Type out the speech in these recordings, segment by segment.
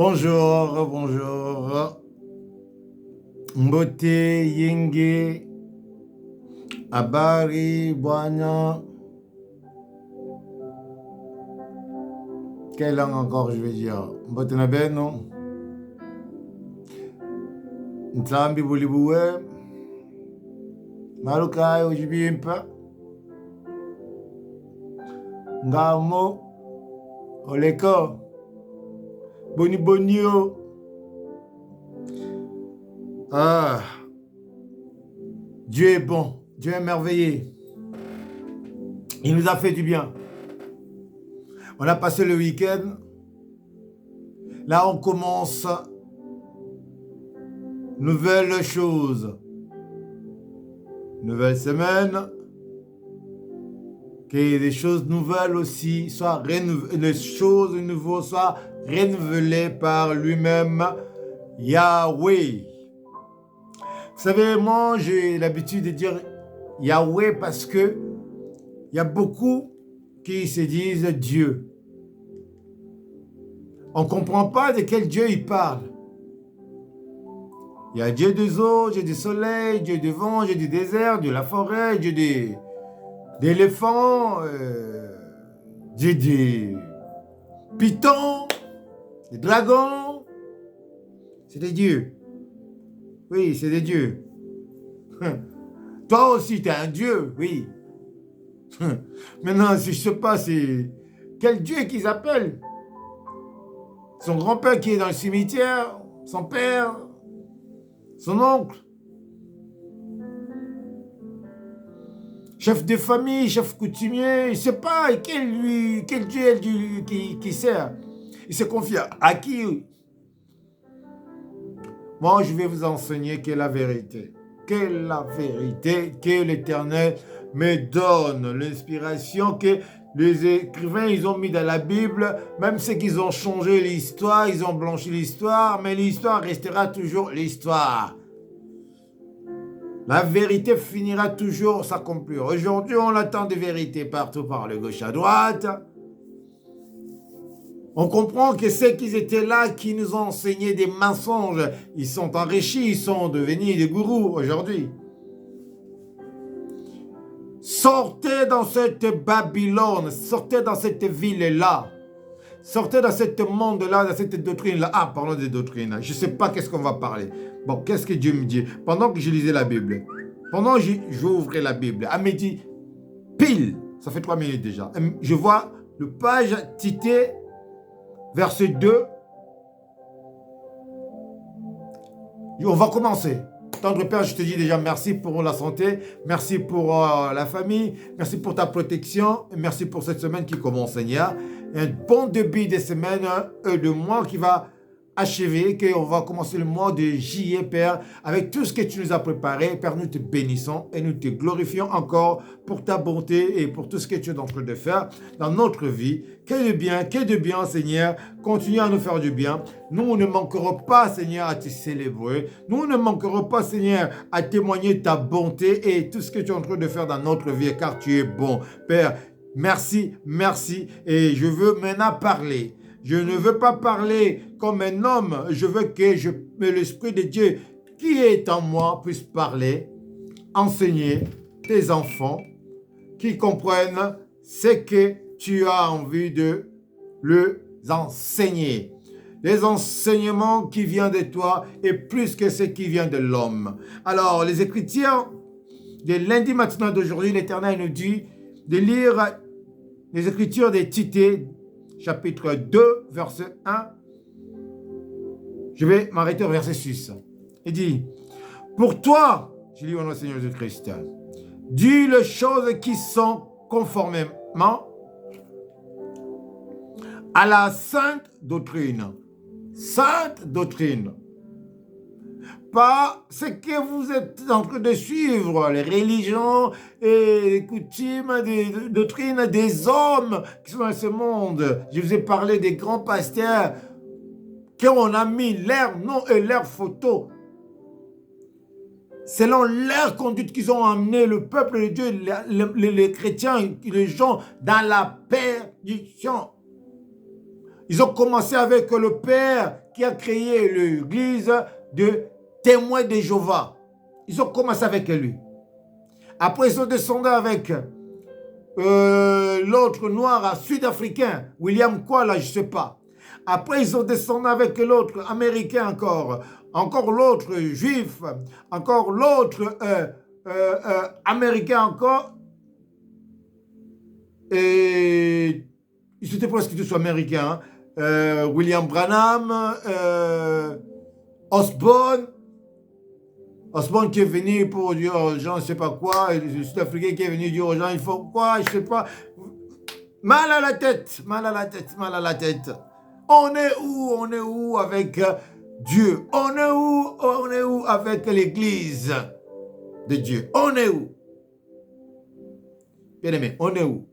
Bonjour, bonjour. Mbote, Yenge, Habari, Bwana. Quelle langue encore je vais dire? Mbote na ben, non? Ntambi bulibuwe. Malukai ojibimpa. Ngamo. Oleko. Boni bonio. Ah. Dieu est bon. Dieu est merveilleux. Il nous a fait du bien. On a passé le week-end. Là, on commence nouvelle chose. Nouvelle semaine. Que les choses nouvelles aussi soient les choses nouvelles soient renouvelées par lui-même, Yahweh. Vous savez, moi, j'ai l'habitude de dire Yahweh parce que il y a beaucoup qui se disent Dieu. On ne comprend pas de quel Dieu il parle. Il y a Dieu des eaux, Dieu du soleil, Dieu du vent, Dieu du désert, Dieu de la forêt, Dieu des éléphants, Dieu des pitons, des dragons. C'est des dieux. Oui, c'est des dieux. Toi aussi, tu es un dieu, oui. Maintenant, si je ne sais pas, c'est quel dieu qu'ils appellent. Son grand-père qui est dans le cimetière, son père, son oncle. Chef de famille, chef coutumier, il ne sait pas quel dieu est qui sert. Il se confie à qui? Moi, je vais vous enseigner quelle est la vérité. Quelle est la vérité que l'Éternel me donne. L'inspiration que les écrivains, ils ont mis dans la Bible. Même ceux qui ont changé l'histoire, ils ont blanchi l'histoire, mais l'histoire restera toujours l'histoire. La vérité finira toujours s'accomplir. Aujourd'hui, on attend des vérités partout par le gauche à droite. On comprend que ceux qui étaient là, qui nous ont enseigné des mensonges, ils sont enrichis, ils sont devenus des gourous aujourd'hui. Sortez dans cette Babylone, sortez dans cette ville-là. Sortez dans ce monde-là, dans cette doctrine-là. Ah, parlons de doctrine. Je ne sais pas qu'est-ce qu'on va parler. Bon, qu'est-ce que Dieu me dit? Pendant que je lisais la Bible, pendant que j'ouvrais la Bible, à midi, pile, ça fait 3 minutes déjà, je vois le page Tité, verset 2. On va commencer. Tendre Père, je te dis déjà merci pour la santé, merci pour la famille, merci pour ta protection, et merci pour cette semaine qui commence, Seigneur. Un bon début de semaine, de mois qui va achever, qu'on va commencer le mois de juillet, Père, avec tout ce que tu nous as préparé. Père, nous te bénissons et nous te glorifions encore pour ta bonté et pour tout ce que tu es en train de faire dans notre vie. Que de bien, Seigneur. Continue à nous faire du bien. Nous ne manquerons pas, Seigneur, à te célébrer. Nous ne manquerons pas, Seigneur, à témoigner ta bonté et tout ce que tu es en train de faire dans notre vie, car tu es bon. Père, merci, merci. Et je veux maintenant parler. Je ne veux pas parler comme un homme. Je veux que l'Esprit de Dieu qui est en moi puisse parler, enseigner tes enfants qui comprennent ce que tu as envie de leur enseigner. Les enseignements qui viennent de toi est plus que ce qui vient de l'homme. Alors, les Écritures de lundi matin d'aujourd'hui, l'Éternel nous dit de lire les Écritures de Tité, chapitre 2, verset 1. Je vais m'arrêter au verset 6. Il dit, pour toi, je lis au nom du Seigneur Jésus-Christ, dis les choses qui sont conformément à la sainte doctrine. Sainte doctrine. Pas ce que vous êtes en train de suivre, les religions et les coutumes, les doctrines des hommes qui sont dans ce monde. Je vous ai parlé des grands pasteurs qui ont mis leur nom et leur photo. Selon leur conduite qu'ils ont amené le peuple de Dieu, les chrétiens, les gens dans la perdition. Ils ont commencé avec le Père qui a créé l'église de témoins de Jéhovah. Ils ont commencé avec lui. Après, ils sont descendus avec l'autre noir sud-africain, William Kwala, je ne sais pas. Après, ils ont descendu avec l'autre américain encore l'autre juif, encore l'autre américain encore. Et ils étaient presque tous américains. William Branham, Osborne qui est venu pour dire aux gens, je ne sais pas quoi, et le Sud-Africain qui est venu dire aux gens, il faut quoi, je ne sais pas. Mal à la tête. On est où avec Dieu? On est où avec l'église de Dieu? On est où? Bien aimé, on est où?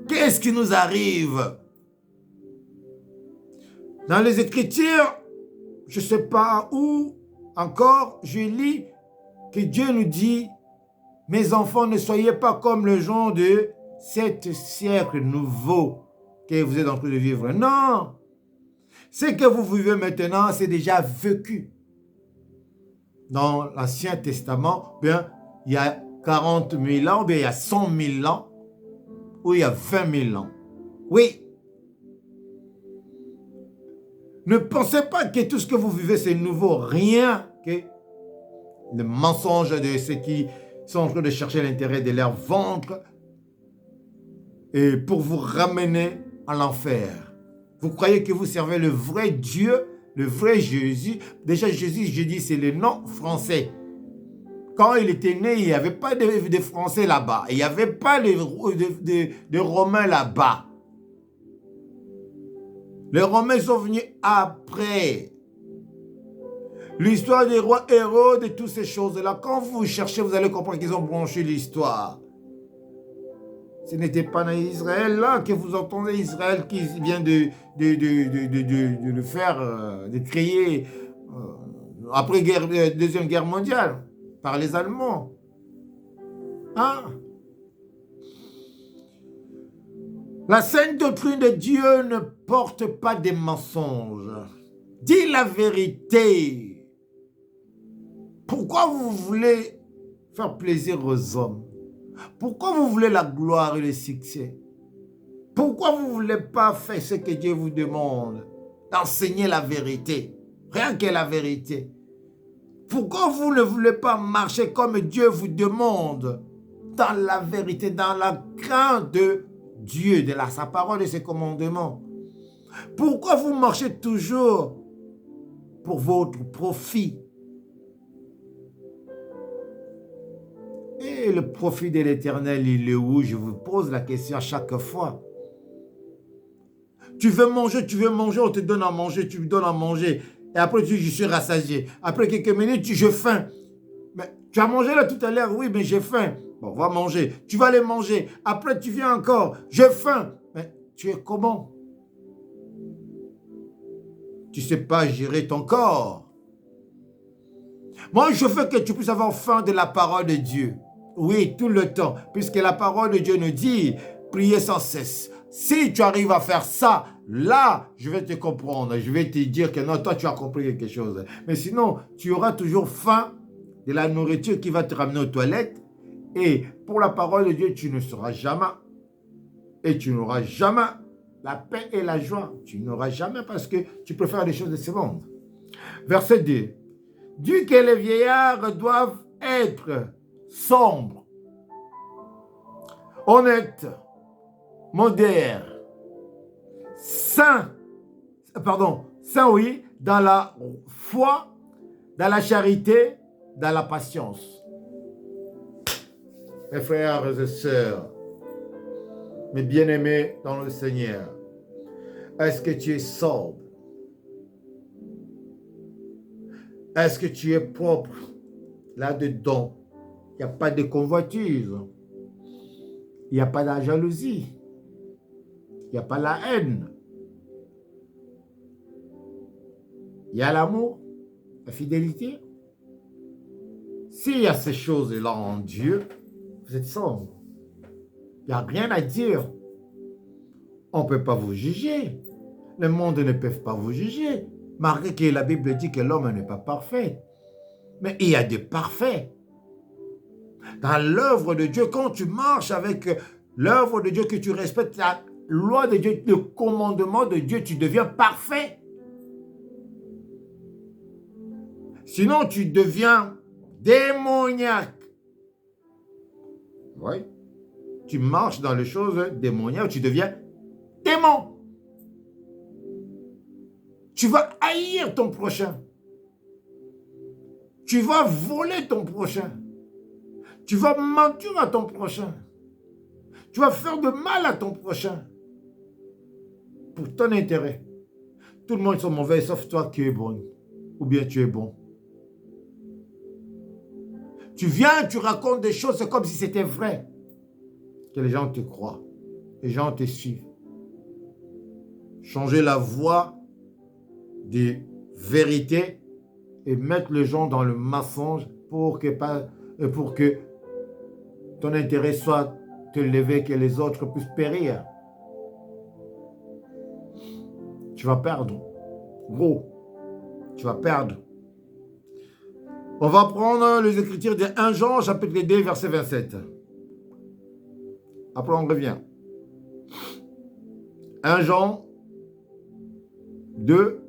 Qu'est-ce qui nous arrive? Dans les Écritures, je ne sais pas où, encore, je lis que Dieu nous dit, mes enfants, ne soyez pas comme le gens de cet siècle nouveau que vous êtes en train de vivre. Non! Ce que vous vivez maintenant, c'est déjà vécu. Dans l'Ancien Testament, bien, il y a 40 000 ans, ou bien il y a 100 000 ans, ou il y a 20 000 ans. Oui. Ne pensez pas que tout ce que vous vivez, c'est nouveau. Rien que le mensonge de ceux qui sont en train de chercher l'intérêt de leur ventre et pour vous ramener à l'enfer. Vous croyez que vous servez le vrai Dieu, le vrai Jésus. Déjà, Jésus, je dis, c'est le nom français. Quand il était né, il n'y avait pas de Français là-bas. Il n'y avait pas de Romains là-bas. Les Romains sont venus après. L'histoire des rois Hérode et toutes ces choses-là, quand vous cherchez, vous allez comprendre qu'ils ont branché l'histoire. Ce n'était pas dans Israël là que vous entendez Israël qui vient de le faire, de créer après Deuxième Guerre mondiale par les Allemands. Hein? La sainte doctrine de Dieu ne porte pas des mensonges. Dis la vérité. Pourquoi vous voulez faire plaisir aux hommes? Pourquoi vous voulez la gloire et le succès? Pourquoi vous ne voulez pas faire ce que Dieu vous demande? D'enseigner la vérité. Rien que la vérité. Pourquoi vous ne voulez pas marcher comme Dieu vous demande? Dans la vérité, dans la crainte de Dieu, de sa parole et ses commandements. Pourquoi vous marchez toujours pour votre profit? Et le profit de l'Éternel, il est où? Je vous pose la question à chaque fois. Tu veux manger, on te donne à manger, tu me donnes à manger. Et après, tu dis, je suis rassasié. Après quelques minutes, j'ai faim. Mais tu as mangé là tout à l'heure, oui, mais j'ai faim. Bon, va manger. Tu vas aller manger. Après, tu viens encore. J'ai faim. Mais tu es comment? Tu ne sais pas gérer ton corps. Moi, je veux que tu puisses avoir faim de la parole de Dieu. Oui, tout le temps. Puisque la parole de Dieu nous dit, priez sans cesse. Si tu arrives à faire ça, là, je vais te comprendre. Je vais te dire que non, toi, tu as compris quelque chose. Mais sinon, tu auras toujours faim de la nourriture qui va te ramener aux toilettes. Et pour la parole de Dieu, tu ne seras jamais. Et tu n'auras jamais la paix et la joie. Tu n'auras jamais parce que tu préfères les choses de ce monde. Verset 2. Dit que les vieillards doivent être sombres, honnêtes, modères, saints, oui, dans la foi, dans la charité, dans la patience. Mes frères et sœurs, mes bien-aimés dans le Seigneur, est-ce que tu es sobre? Est-ce que tu es propre là-dedans? Il n'y a pas de convoitise. Il n'y a pas de la jalousie. Il n'y a pas la haine. Il y a l'amour, la fidélité. S'il y a ces choses-là en Dieu, vous êtes sobre. Il n'y a rien à dire. On ne peut pas vous juger. Le monde ne peut pas vous juger. Malgré que la Bible dit que l'homme n'est pas parfait. Mais il y a des parfaits. Dans l'œuvre de Dieu, quand tu marches avec l'œuvre de Dieu, que tu respectes la loi de Dieu, le commandement de Dieu, tu deviens parfait. Sinon, tu deviens démoniaque. Oui. Tu marches dans les choses démoniaques, tu deviens démon. Tu vas haïr ton prochain. Tu vas voler ton prochain. Tu vas mentir à ton prochain. Tu vas faire de mal à ton prochain. Pour ton intérêt. Tout le monde est mauvais, sauf toi qui es bon. Ou bien tu es bon. Tu viens, tu racontes des choses, c'est comme si c'était vrai. Que les gens te croient. Les gens te suivent. Changer la voie des vérités et mettre les gens dans le mensonge pour que ton intérêt soit te lever, que les autres puissent périr. Tu vas perdre. Gros, tu vas perdre. On va prendre les Écritures de 1 Jean, chapitre 2, verset 27. Après, on revient. 1 Jean 2,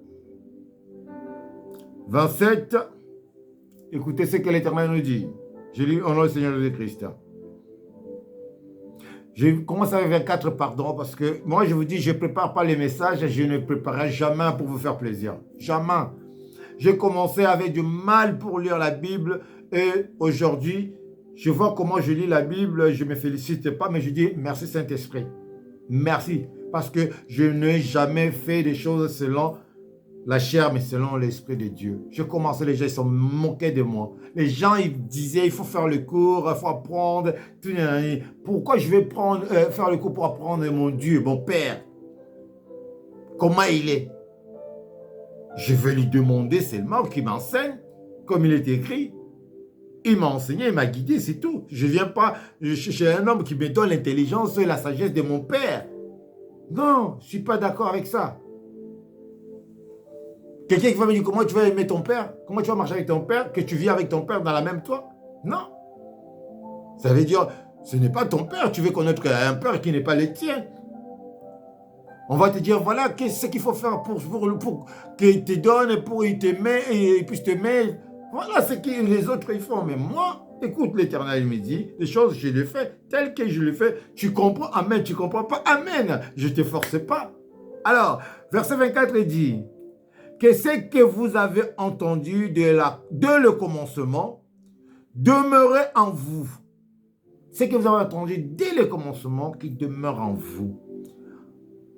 27. Écoutez ce que l'Éternel nous dit. Je lis au nom du Seigneur Jésus-Christ. Je commence avec 24, pardon, parce que moi, je vous dis, je ne prépare pas les messages et je ne préparerai jamais pour vous faire plaisir. Jamais. J'ai commencé avec du mal pour lire la Bible et aujourd'hui, je vois comment je lis la Bible, je ne me félicite pas, mais je dis merci Saint-Esprit. Merci, parce que je n'ai jamais fait des choses selon la chair, mais selon l'Esprit de Dieu. Je commençais, les gens ils se moquaient de moi. Les gens, ils disaient, il faut faire le cours, il faut apprendre. Pourquoi je vais faire le cours pour apprendre mon Dieu, mon Père? Comment il est? Je vais lui demander seulement qu'il m'enseigne, comme il est écrit. Il m'a enseigné, il m'a guidé, c'est tout. Je ne viens pas chercher un homme qui me donne l'intelligence et la sagesse de mon Père. Non, je ne suis pas d'accord avec ça. Quelqu'un qui va me dire comment tu vas aimer ton père, comment tu vas marcher avec ton père, que tu vis avec ton père dans la même toit. Non. Ça veut dire, ce n'est pas ton père, tu veux connaître un père qui n'est pas le tien. On va te dire, voilà, qu'est-ce qu'il faut faire pour qu'il te donne, pour qu'il t'aime et il puisse t'aimer. Voilà ce que les autres ils font. Mais moi, écoute, l'Éternel me dit, les choses, je les fais telles que je les fais. Tu comprends, amen, tu comprends pas, amen. Je ne te force pas. Alors, verset 24, il dit, que ce que vous avez entendu de le commencement demeure en vous. Ce que vous avez entendu dès le commencement qui demeure en vous.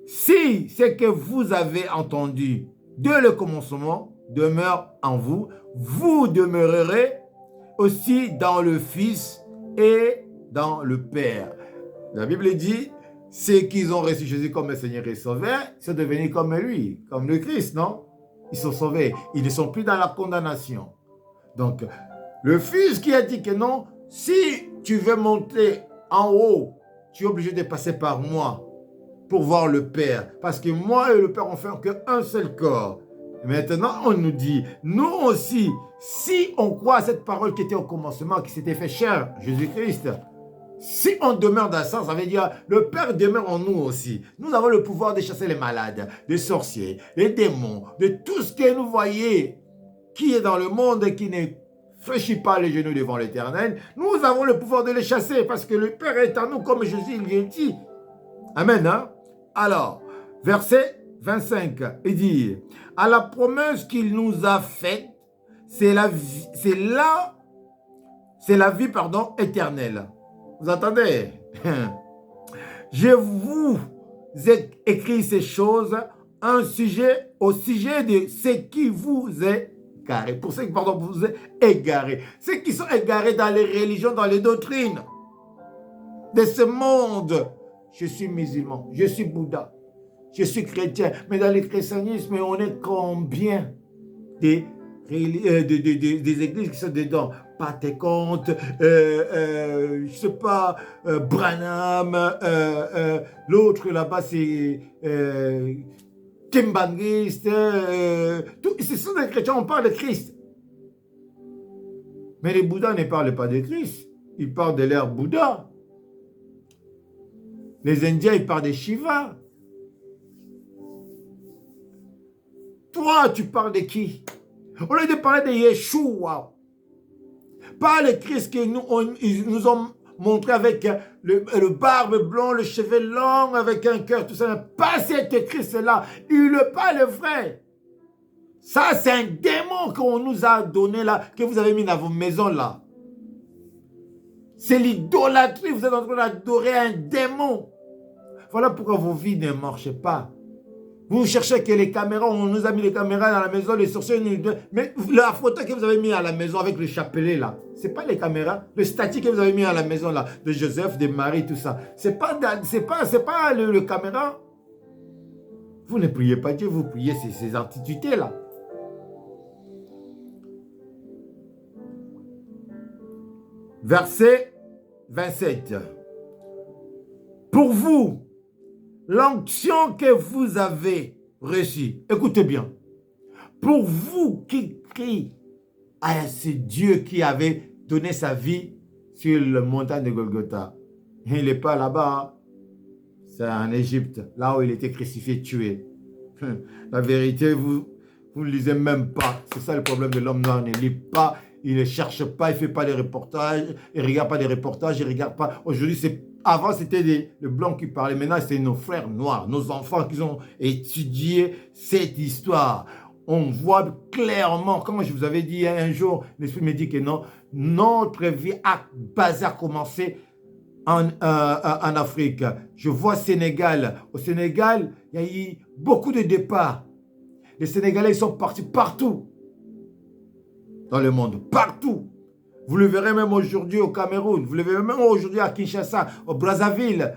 Si ce que vous avez entendu dès le commencement demeure en vous, vous demeurerez aussi dans le Fils et dans le Père. La Bible dit, ceux qui ont reçu Jésus comme Seigneur et Sauveur, sont devenus comme lui, comme le Christ, non? Ils sont sauvés. Ils ne sont plus dans la condamnation. Donc, le Fils qui a dit que non, si tu veux monter en haut, tu es obligé de passer par moi pour voir le Père. Parce que moi et le Père, on fait qu'un seul corps. Et maintenant, on nous dit, nous aussi, si on croit à cette parole qui était au commencement, qui s'était fait chair, Jésus-Christ, si on demeure dans ça, ça veut dire le Père demeure en nous aussi. Nous avons le pouvoir de chasser les malades, les sorciers, les démons, de tout ce que nous voyons qui est dans le monde et qui ne fléchit pas les genoux devant l'Éternel. Nous avons le pouvoir de les chasser parce que le Père est en nous comme Jésus lui a dit. Amen. Hein? Alors, verset 25, il dit, à la promesse qu'il nous a faite, c'est la vie, éternelle. Vous entendez? Je vous ai écrit ces choses au sujet de ce qui vous est égaré. Pour ceux qui, vous est égaré. Ceux qui sont égarés dans les religions, dans les doctrines de ce monde. Je suis musulman, je suis Bouddha, je suis chrétien. Mais dans le christianisme, on est combien des églises qui sont dedans? Pentecôte, je sais pas, Branham, l'autre là-bas c'est Kimbanguistes, ce sont des chrétiens, on parle de Christ. Mais les Bouddhas ne parlent pas de Christ. Ils parlent de l'ère Bouddha. Les Indiens, ils parlent de Shiva. Toi, tu parles de qui? Au lieu de parler de Yeshua, pas le Christ qu'ils nous ont montré avec le barbe blond, le cheveu long, avec un cœur, tout ça. Pas cet Christ-là. Il n'est pas le vrai. Ça, c'est un démon qu'on nous a donné là, que vous avez mis dans vos maisons là. C'est l'idolâtrie. Vous êtes en train d'adorer un démon. Voilà pourquoi vos vies ne marchent pas. Vous cherchez que les caméras, on nous a mis les caméras dans la maison, les sorciers, mais la photo que vous avez mis à la maison avec le chapelet là, c'est pas les caméras, le statut que vous avez mis à la maison là, de Joseph, de Marie, tout ça, c'est pas le caméra. Vous ne priez pas Dieu, vous priez ces entités là. Verset 27. Pour vous, l'onction que vous avez reçue, écoutez bien, pour vous qui criez à ce Dieu qui avait donné sa vie sur la montagne de Golgotha, il n'est pas là-bas, c'est en Égypte, là où il était crucifié, tué. La vérité, vous ne lisez même pas. C'est ça le problème de l'homme noir, il ne lit pas, il ne cherche pas, il ne fait pas des reportages, il ne regarde pas des reportages, il ne regarde pas. Aujourd'hui, avant, c'était les blancs qui parlaient. Maintenant, c'est nos frères noirs, nos enfants qui ont étudié cette histoire. On voit clairement, comme je vous avais dit un jour, l'Esprit me dit que non, notre vie a commencé en Afrique. Je vois Sénégal. Au Sénégal, il y a eu beaucoup de départs. Les Sénégalais, ils sont partis partout dans le monde, partout. Vous le verrez même aujourd'hui au Cameroun, vous le verrez même aujourd'hui à Kinshasa, au Brazzaville,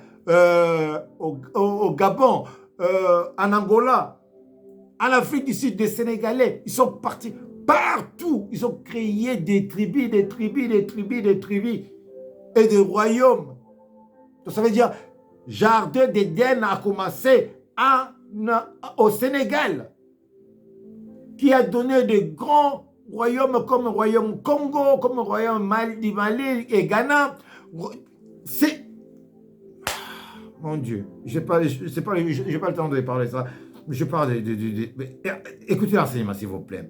au Gabon, en Angola, en Afrique du Sud, des Sénégalais. Ils sont partis partout. Ils ont créé des tribus, des tribus, des tribus, des tribus et des royaumes. Donc ça veut dire, Jardin d'Éden a commencé au Sénégal, qui a donné de grands royaumes comme le royaume Congo, comme le royaume du Mali et Ghana. C'est... Mon Dieu, je n'ai pas le temps de parler de ça. Je parle écoutez l'enseignement, s'il vous plaît.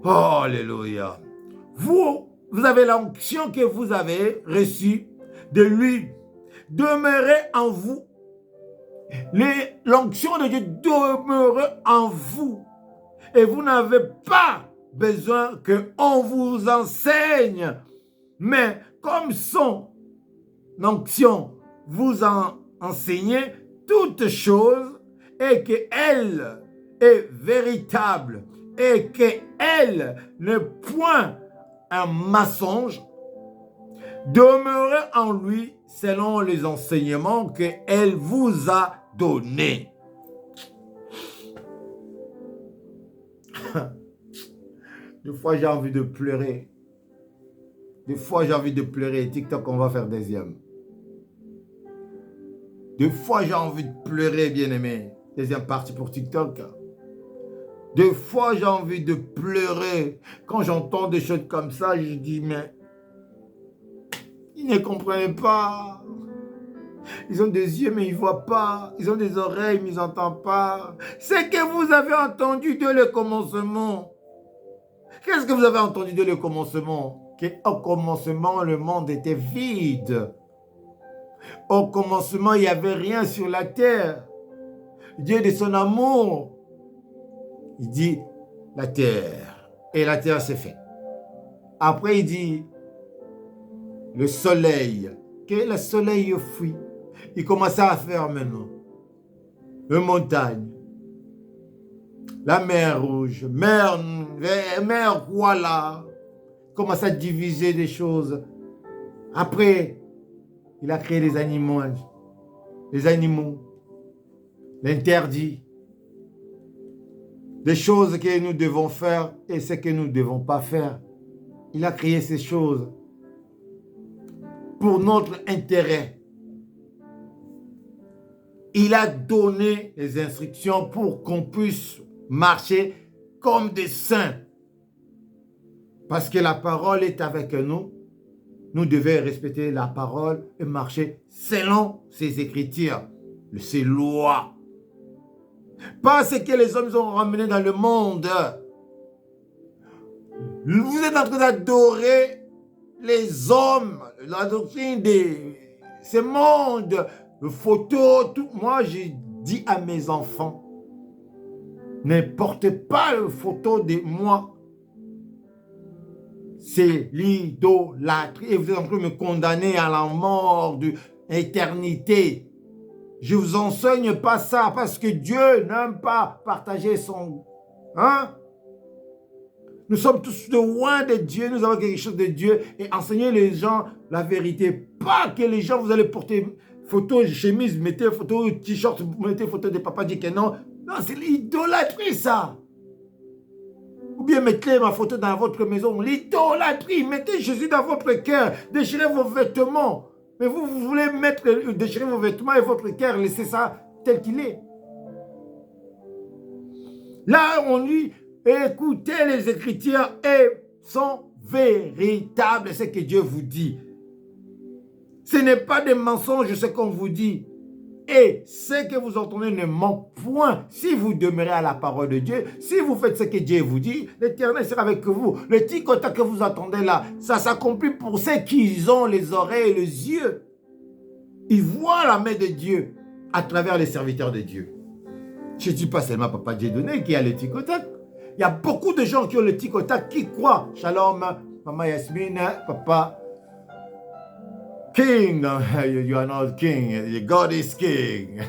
Oh, alléluia. Vous avez l'onction que vous avez reçue de lui. Demeurez en vous. L'onction de Dieu demeure en vous. Et vous n'avez pas besoin qu'on vous enseigne. Mais comme son onction vous enseignez toutes choses et qu'elle est véritable et qu'elle n'est point un mensonge, demeurez en lui selon les enseignements qu'elle vous a donnés. Des fois, j'ai envie de pleurer. Des fois, j'ai envie de pleurer. TikTok, on va faire deuxième. Des fois, j'ai envie de pleurer, bien-aimé. Deuxième partie pour TikTok. Des fois, j'ai envie de pleurer. Quand j'entends des choses comme ça, je dis, mais ils ne comprennent pas. Ils ont des yeux, mais ils ne voient pas. Ils ont des oreilles, mais ils n'entendent pas. C'est que vous avez entendu dès le commencement. Qu'est-ce que vous avez entendu dès le commencement? Qu'au commencement, le monde était vide. Au commencement, il n'y avait rien sur la terre. Dieu de son amour, il dit la terre. Et la terre s'est faite. Après, il dit le soleil. Que le soleil fuit. Il commençait à faire maintenant. Les montagnes. La mer rouge. Mer voilà. Il commence à diviser des choses. Après, il a créé les animaux. L'interdit. Des choses que nous devons faire et ce que nous ne devons pas faire. Il a créé ces choses pour notre intérêt. Il a donné les instructions pour qu'on puisse marcher comme des saints. Parce que la parole est avec nous. Nous devons respecter la parole et marcher selon ses écritures, ses lois. Pas ce que les hommes ont ramené dans le monde. Vous êtes en train d'adorer les hommes, la doctrine de ce monde, les photos, tout. Moi, j'ai dit à mes enfants, ne portez pas de photos de moi. C'est l'idolâtrie. Et vous êtes en train de me condamner à la mort, de l'éternité. Je ne vous enseigne pas ça parce que Dieu n'aime pas partager son... Hein? Nous sommes tous loin de Dieu, nous avons quelque chose de Dieu et enseigner les gens la vérité. Pas que les gens, vous allez porter photos, chemise, mettez photos, t-shirt, mettez photos de papa dit que non. Non, c'est l'idolâtrie ça. Ou bien mettez ma photo dans votre maison. L'idolâtrie, mettez Jésus dans votre cœur, déchirez vos vêtements. Mais vous voulez déchirer vos vêtements et votre cœur, laissez ça tel qu'il est. Là, on dit, écoutez les Écritures et sont véritables, c'est ce que Dieu vous dit. Ce n'est pas des mensonges, ce qu'on vous dit. Et ce que vous entendez ne ment point. Si vous demeurez à la parole de Dieu, si vous faites ce que Dieu vous dit, l'Éternel sera avec vous. Le petit contact que vous entendez là, ça s'accomplit pour ceux qui ont les oreilles et les yeux. Ils voient la main de Dieu à travers les serviteurs de Dieu. Je ne dis pas seulement Papa Dieudonné qui a le tic-au-tac. Il y a beaucoup de gens qui ont le tic-au-tac, qui croient. Shalom, Maman Yasmine, Papa King. You are not king. God is king.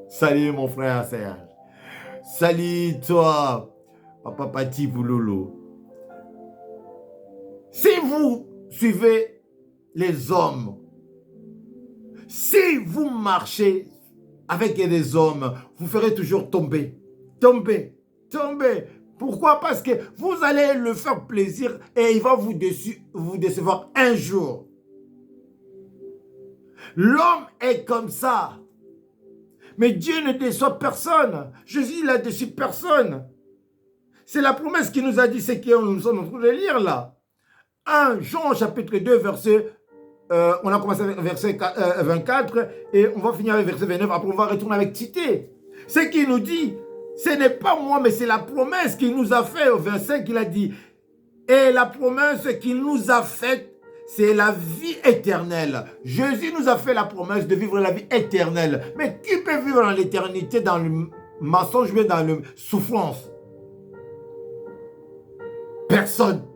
Salut mon frère Serge. Salut toi, Papa Pati Pouloulou. Si vous suivez les hommes, si vous marchez avec des hommes, vous ferez toujours tomber. Tomber. Pourquoi? Parce que vous allez le faire plaisir et il va vous décevoir un jour. L'homme est comme ça. Mais Dieu ne déçoit personne. Jésus, il a déçu personne. C'est la promesse qu'il nous a dit, c'est que nous sommes en train de lire là. 1 Jean chapitre 2, verset... on a commencé avec verset 24 et on va finir avec verset 29. Après, on va retourner avec Tité. Ce qu'il nous dit, ce n'est pas moi, mais c'est la promesse qu'il nous a faite. Au verset 5, il a dit, et la promesse qu'il nous a faite, c'est la vie éternelle. Jésus nous a fait la promesse de vivre la vie éternelle. Mais qui peut vivre dans l'éternité, dans le mensonge, mais dans la souffrance? Personne.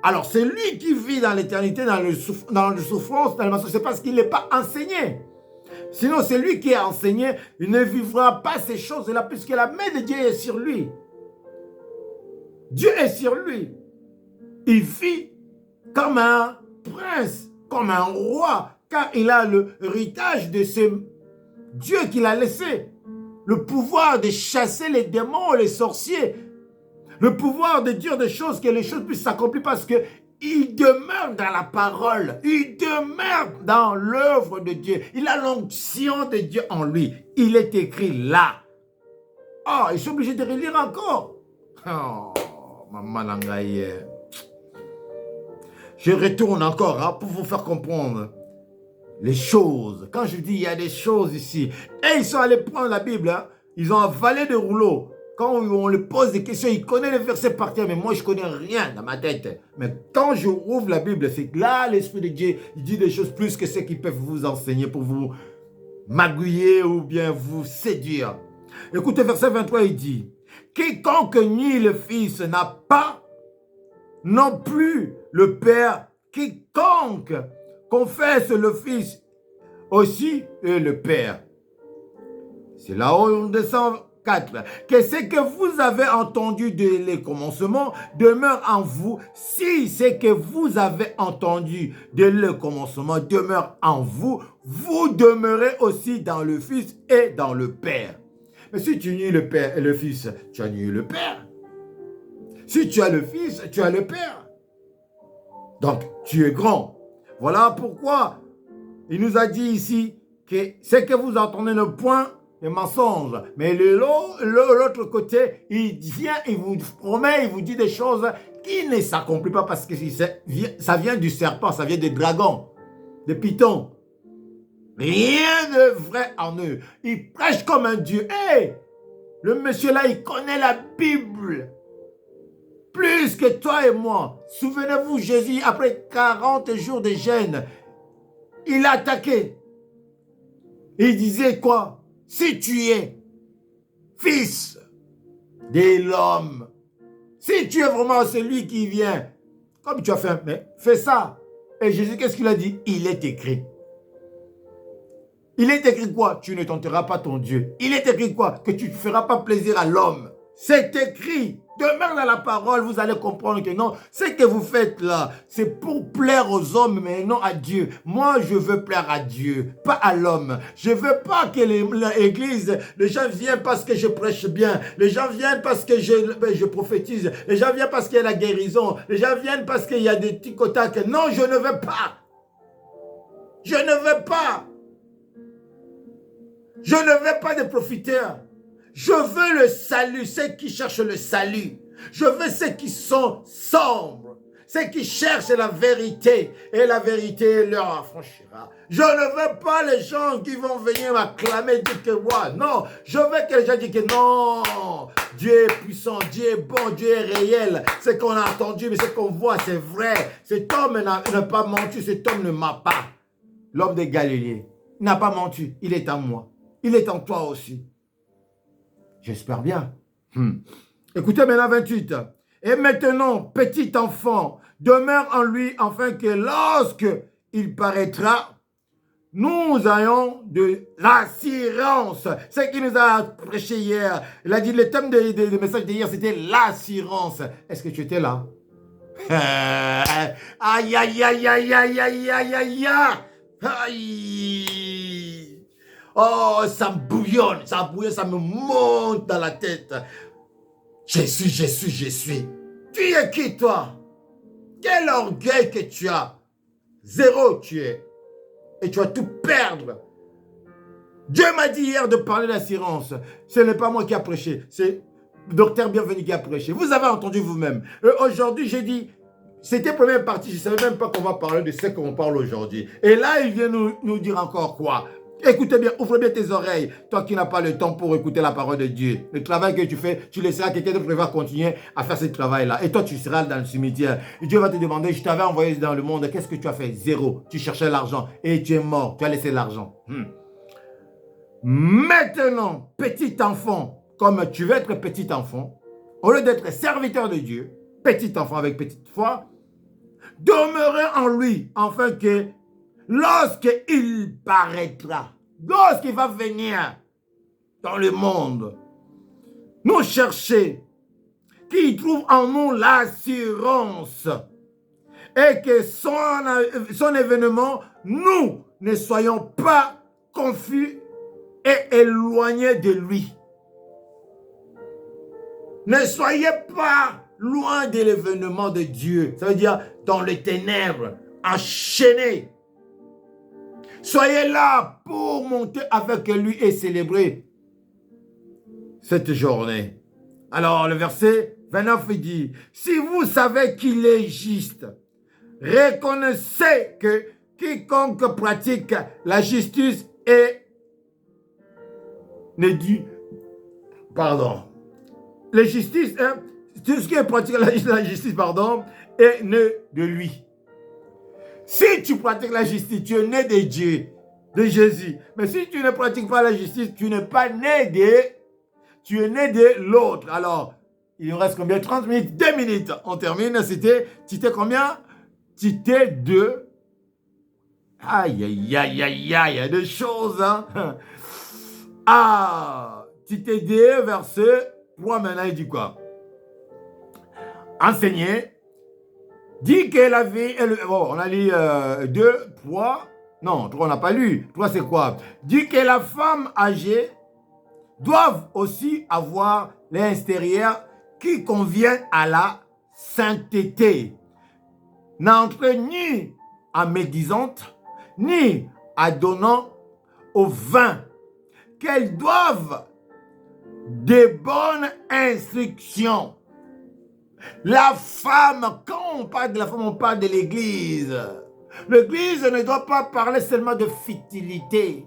Alors, c'est lui qui vit dans l'éternité, dans le souffrance, dans le mensonge. C'est parce qu'il n'est pas enseigné. Sinon, c'est lui qui est enseigné. Il ne vivra pas ces choses-là, puisque la main de Dieu est sur lui. Dieu est sur lui. Il vit comme un prince, comme un roi, car il a l'héritage de ce Dieu qu'il a laissé. Le pouvoir de chasser les démons, les sorciers. Le pouvoir de dire des choses, que les choses puissent s'accomplir parce qu'il demeure dans la parole. Il demeure dans l'œuvre de Dieu. Il a l'onction de Dieu en lui. Il est écrit là. Oh, je suis obligé de relire encore. Oh, maman Langaye. Je retourne encore pour vous faire comprendre les choses. Quand je dis il y a des choses ici. Et ils sont allés prendre la Bible. Ils ont avalé des rouleaux. Quand on lui pose des questions, il connaît les versets par cœur, mais moi, je ne connais rien dans ma tête. Mais quand je ouvre la Bible, c'est que là, l'Esprit de Dieu, il dit des choses plus que ce qu'ils peuvent vous enseigner pour vous magouiller ou bien vous séduire. Écoutez, verset 23, il dit, « Quiconque nie le Fils n'a pas non plus le Père. Quiconque confesse le Fils aussi est le Père. » C'est là-haut, on descend. 4. Que ce que vous avez entendu dès les commencements demeure en vous. Si ce que vous avez entendu dès le commencement demeure en vous, vous demeurez aussi dans le Fils et dans le Père. Mais si tu nies le Père et le Fils, tu as nié le Père. Si tu as le Fils, tu as le Père. Donc, tu es grand. Voilà pourquoi il nous a dit ici, que ce que vous entendez ne point de mensonge. Mais l'autre côté, il vient, il vous promet, il vous dit des choses qui ne s'accomplissent pas parce que ça vient du serpent, ça vient des dragons, des pitons. Rien de vrai en eux. Ils prêchent comme un dieu. Hey, le monsieur là, il connaît la Bible. Plus que toi et moi. Souvenez-vous, Jésus, après 40 jours de jeûne, il a attaqué. Il disait quoi? Si tu es fils de l'homme, si tu es vraiment celui qui vient, comme tu as fait, mais fais ça. Et Jésus, qu'est-ce qu'il a dit? Il est écrit. Il est écrit quoi? Tu ne tenteras pas ton Dieu. Il est écrit quoi? Que tu ne feras pas plaisir à l'homme. C'est écrit. Demeure dans la parole, vous allez comprendre que non, ce que vous faites là, c'est pour plaire aux hommes, mais non à Dieu. Moi, je veux plaire à Dieu, pas à l'homme. Je veux pas que l'église, les gens viennent parce que je prêche bien. Les gens viennent parce que je prophétise. Les gens viennent parce qu'il y a la guérison. Les gens viennent parce qu'il y a des ticotacs. Non, je ne veux pas. Je ne veux pas. Je ne veux pas de profiteurs. Je veux le salut, ceux qui cherchent le salut. Je veux ceux qui sont sombres, ceux qui cherchent la vérité, et la vérité leur affranchira. Je ne veux pas les gens qui vont venir m'acclamer, dire que moi, non. Je veux que les gens disent que non, Dieu est puissant, Dieu est bon, Dieu est réel. Ce qu'on a entendu, mais ce qu'on voit, c'est vrai. Cet homme n'a pas menti, cet homme ne m'a pas. L'homme de Galilée n'a pas menti, il est en moi. Il est en toi aussi. J'espère bien. Écoutez maintenant 28. Et maintenant, petit enfant, demeure en lui, afin que lorsque il paraîtra, nous ayons de l'assurance. C'est ce qu'il nous a prêché hier. Il a dit, le thème de message d'hier, c'était l'assurance. Est-ce que tu étais là? Aïe, aïe, aïe, aïe, aïe, aïe, aïe, aïe, aïe. Oh, ça me bouillonne, ça me monte dans la tête. Je suis. Tu es qui, toi? Quel orgueil que tu as. Zéro, tu es. Et tu vas tout perdre. Dieu m'a dit hier de parler d'assurance. Ce n'est pas moi qui a prêché, c'est le docteur Bienvenu qui a prêché. Vous avez entendu vous-même. Aujourd'hui, j'ai dit, c'était la première partie, je ne savais même pas qu'on va parler de ce qu'on parle aujourd'hui. Et là, il vient nous dire encore quoi? Écoutez bien, ouvre bien tes oreilles, toi qui n'as pas le temps pour écouter la parole de Dieu. Le travail que tu fais, tu laisseras quelqu'un d'autre qui va continuer à faire ce travail-là. Et toi, tu seras dans le cimetière. Et Dieu va te demander, je t'avais envoyé dans le monde, qu'est-ce que tu as fait? Zéro. Tu cherchais l'argent et tu es mort. Tu as laissé l'argent. Maintenant, petit enfant, comme tu veux être petit enfant, au lieu d'être serviteur de Dieu, petit enfant avec petite foi, demeurez en lui, afin que lorsqu'il paraîtra, lorsqu'il va venir dans le monde, nous chercher, qu'il trouve en nous l'assurance et que son événement, nous ne soyons pas confus et éloignés de lui. Ne soyez pas loin de l'événement de Dieu. Ça veut dire dans les ténèbres, enchaînés. Soyez là pour monter avec lui et célébrer cette journée. Alors, le verset 29 dit, « Si vous savez qu'il est juste, reconnaissez que quiconque pratique la justice est... ne dit... Pardon. La justice, tout ce qui est pratique la justice, pardon, est né de lui. » Si tu pratiques la justice, tu es né de Dieu, de Jésus. Mais si tu ne pratiques pas la justice, tu n'es pas né tu es né de l'autre. Alors, il nous reste combien? 30 minutes, 2 minutes. On termine. C'était combien? C'était 2. Aïe, aïe, aïe, aïe, aïe, il y a des choses. Hein? Ah, Tite 2, verset 3, maintenant, il dit quoi? Enseigner. Dit que la vie, on a lu 2, 3, non, 3 on n'a pas lu, 3 c'est quoi? Dit que la femme âgée doivent aussi avoir l'extérieur qui convient à la sainteté. N'entre ni en médisante, ni en donnant au vin, qu'elles doivent des bonnes instructions. La femme, quand on parle de la femme, on parle de l'église. L'église ne doit pas parler seulement de futilité.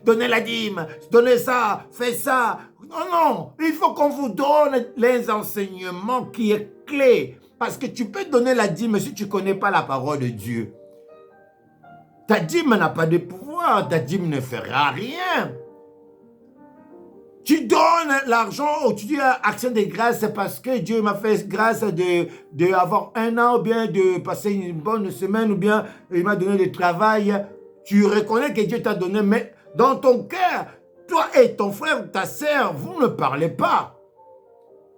Donnez la dîme, donnez ça, faites ça. Non, non, il faut qu'on vous donne les enseignements qui est clé. Parce que tu peux donner la dîme si tu ne connais pas la parole de Dieu. Ta dîme n'a pas de pouvoir, ta dîme ne fera rien. Tu donnes l'argent ou tu dis action de grâce parce que Dieu m'a fait grâce d'avoir un an ou bien de passer une bonne semaine ou bien il m'a donné du travail. Tu reconnais que Dieu t'a donné, mais dans ton cœur, toi et ton frère ou ta sœur, vous ne parlez pas.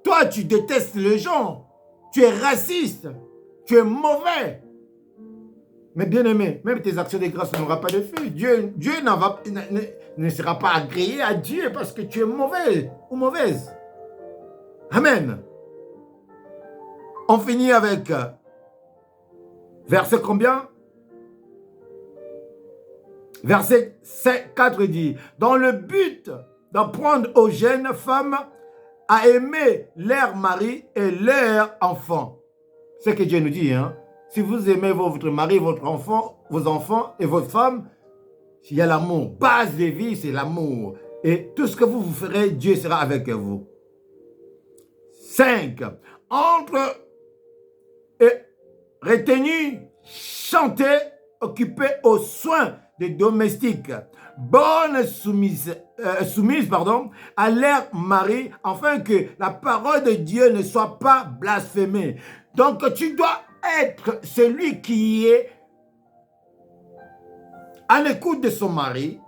Toi, tu détestes les gens. Tu es raciste. Tu es mauvais. Mais bien aimé, même tes actions de grâce n'auront pas de fait. Dieu ne sera pas agréé à Dieu parce que tu es mauvais ou mauvaise. Amen. On finit avec verset combien? Verset 4 dit, dans le but d'apprendre aux jeunes femmes à aimer leur mari et leur enfant. C'est ce que Dieu nous dit, hein. Si vous aimez votre mari, votre enfant, vos enfants et votre femme, il y a l'amour. Base de vie, c'est l'amour. Et tout ce que vous ferez, Dieu sera avec vous. 5. Entre et retenu, chanter, occupé aux soins des domestiques. Bonne soumise, à leur mari, afin que la parole de Dieu ne soit pas blasphémée. Donc, tu dois être celui qui est à l'écoute de son mari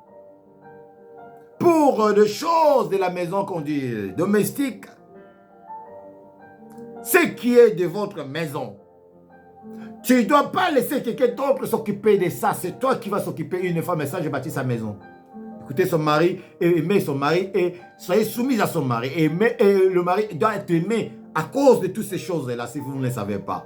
pour les choses de la maison qu'on dit domestique, ce qui est de votre maison. Tu ne dois pas laisser quelqu'un d'autre s'occuper de ça. C'est toi qui vas s'occuper une femme et ça, j'ai bâti sa maison. Écoutez son mari, et aimez son mari et soyez soumis à son mari. Et le mari doit être aimé à cause de toutes ces choses-là, si vous ne le savez pas.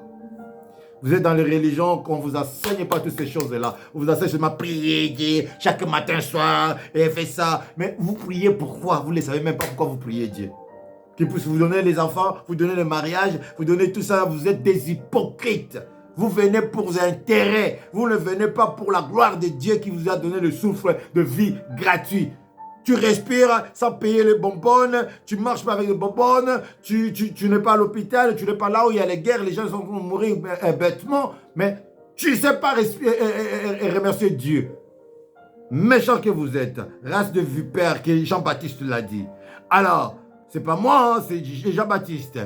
Vous êtes dans les religions qu'on ne vous enseigne pas toutes ces choses-là. On vous enseigne seulement prier chaque matin, soir, et fait ça. Mais vous priez pourquoi? Vous ne savez même pas pourquoi vous priez Dieu. Qu'il puisse vous donner les enfants, vous donner le mariage, vous donner tout ça. Vous êtes des hypocrites. Vous venez pour intérêt. Vous ne venez pas pour la gloire de Dieu qui vous a donné le souffle de vie gratuit. Tu respires sans payer les bonbonnes, tu ne marches pas avec les bonbonnes, tu n'es pas à l'hôpital, tu n'es pas là où il y a les guerres, les gens sont mourir bêtement, mais tu ne sais pas respirer et remercier Dieu. Méchant que vous êtes, race de vipères, que Jean-Baptiste l'a dit. Alors, c'est pas moi, hein, c'est Jean-Baptiste.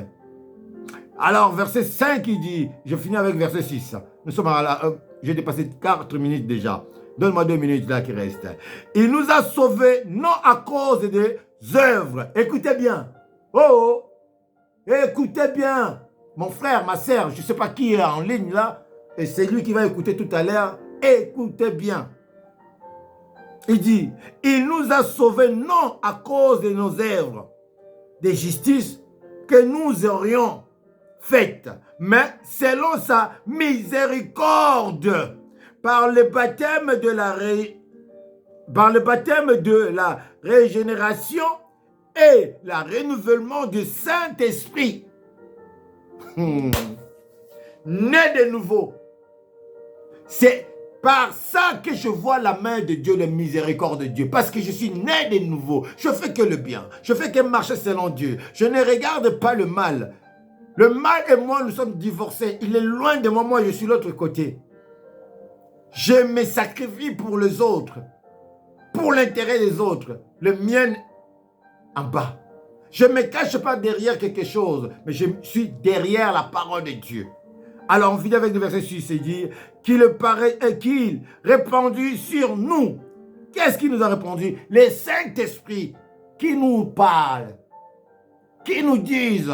Alors, verset 5, il dit, je finis avec verset 6. Nous sommes à j'ai dépassé 4 minutes déjà. Donne-moi 2 minutes là qui restent. Il nous a sauvés non à cause des œuvres. Écoutez bien. Oh, écoutez bien. Mon frère, ma sœur, je ne sais pas qui est en ligne là. Et c'est lui qui va écouter tout à l'heure. Écoutez bien. Il dit, il nous a sauvés non à cause de nos œuvres de justice que nous aurions faites, mais selon sa miséricorde. Par le baptême de la régénération et le renouvellement du Saint-Esprit. Né de nouveau. C'est par ça que je vois la main de Dieu, la miséricorde de Dieu. Parce que je suis né de nouveau. Je fais que le bien. Je fais que marcher selon Dieu. Je ne regarde pas le mal. Le mal et moi, nous sommes divorcés. Il est loin de moi, moi je suis de l'autre côté. Je me sacrifie pour les autres, pour l'intérêt des autres, le mien en bas. Je ne me cache pas derrière quelque chose, mais je suis derrière la parole de Dieu. Alors on finit avec le verset 6, il dit qu'il répandit sur nous. Qu'est-ce qu'il nous a répandu? Le Saint-Esprit qui nous parle, qui nous disent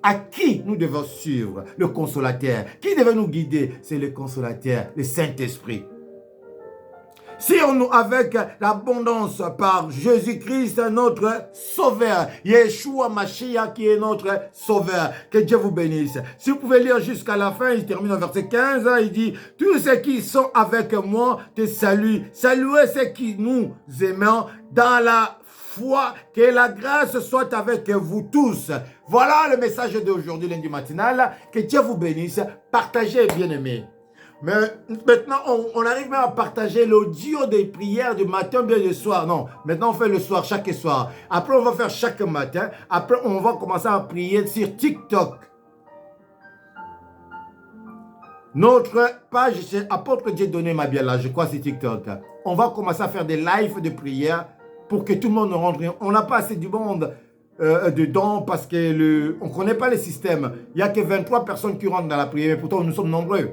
à qui nous devons suivre, le consolateur. Qui devait nous guider? C'est le consolateur, le Saint-Esprit. Sire-nous avec l'abondance par Jésus-Christ, notre Sauveur. Yeshua Mashiach qui est notre Sauveur. Que Dieu vous bénisse. Si vous pouvez lire jusqu'à la fin, il termine au verset 15. Il dit, tous ceux qui sont avec moi te saluent. Saluez ceux qui nous aimons dans la foi. Que la grâce soit avec vous tous. Voilà le message d'aujourd'hui, lundi matinal. Que Dieu vous bénisse. Partagez, bien-aimés. Mais maintenant, on arrive même à partager l'audio des prières du matin, bien du soir. Non, maintenant on fait le soir, chaque soir. Après, on va faire chaque matin. Après, on va commencer à prier sur TikTok. Notre page, c'est Apôtre Dieu donné ma bien là, je crois, c'est TikTok. On va commencer à faire des lives de prière pour que tout le monde rentre. On n'a pas assez du monde dedans parce que on ne connaît pas le système. Il n'y a que 23 personnes qui rentrent dans la prière, mais pourtant nous sommes nombreux.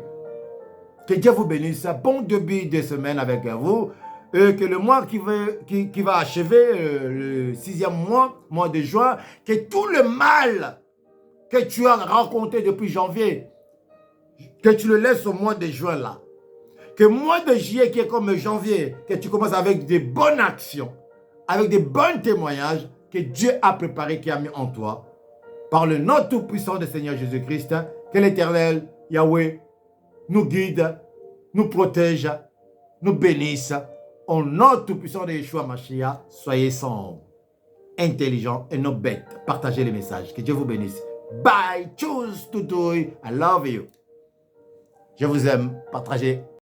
Que Dieu vous bénisse. Bon début de semaine avec vous. Que le mois qui va achever, le 6e mois de juin, que tout le mal que tu as rencontré depuis janvier, que tu le laisses au mois de juin là. Que le mois de juillet qui est comme janvier, que tu commences avec des bonnes actions, avec des bons témoignages que Dieu a préparés, qui a mis en toi. Par le nom tout-puissant du Seigneur Jésus-Christ, que l'Éternel, Yahweh, nous guide, nous protège, nous bénisse. Au nom tout-puissant de Yeshua Mashiach, soyez sombres, intelligents et non bêtes. Partagez les messages. Que Dieu vous bénisse. Bye. Choose to do it. I love you. Je vous aime. Partagez.